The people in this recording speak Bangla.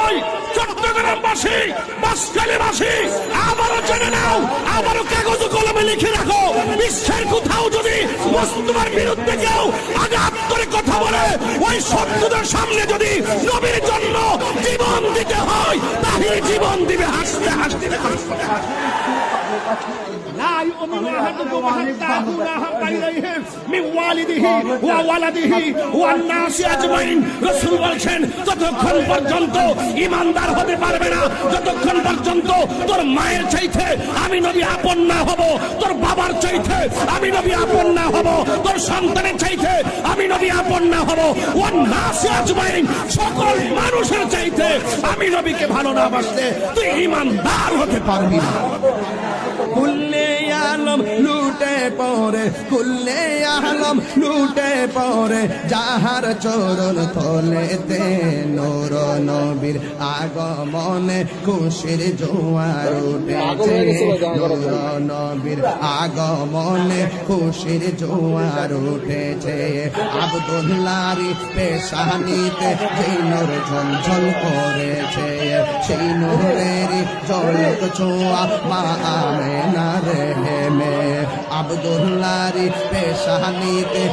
নয়, চট্টগ্রামবাসী, বাঁশখালীবাসী, আবারও জেনে নাও, আবারও কাগজ কলমে লিখে রাখো, বিশ্বের কোথাও যদি মুস্তফার বিরুদ্ধে কেউ আঘাত করে কথা বলে, ওই শত্রুদের সামনে যদি নবীর জন্য জীবন দিতে হয়, তাহলে জীবন দিবে হাসতে হাসতে হাসতে। لا يؤمن أحدكم حتى أكون أحب إليه من والده وولده والناس أجمعين। রাসূল বলেছেন, যতক্ষণ পর্যন্ত ঈমানদার হতে পারবে না, যতক্ষণ পর্যন্ত তোর মায়ের চাইতে আমি নবী আপন না হব, তোর বাবার চাইতে আমি নবী আপন না হব, তোর সন্তানের চাইতে আমি নবী আপন না হব, ওয়ান্নাস আজমাইন, সকল মানুষের চাইতে আমি নবীকে ভালো না বাসতে তুই ঈমানদার হতে পারবি না। কুল্লে আলম লুটে পড়ে, কুল্লে আলম লুটে পড়ে, যাহার চরণ তলেতে নূর নবীর আগমনে খুশির জোয়ার উঠেছে, নূর নবীর আগমনে খুশির জোয়ার উঠেছে। আব্দুল্লাহর পেশানিতে যেই নূর ঝলঝল করেছে, সেই নূরের ঝলক ছোঁয়া মা আমেনার হেমে। আব্দুল্লাহর পেশানিতে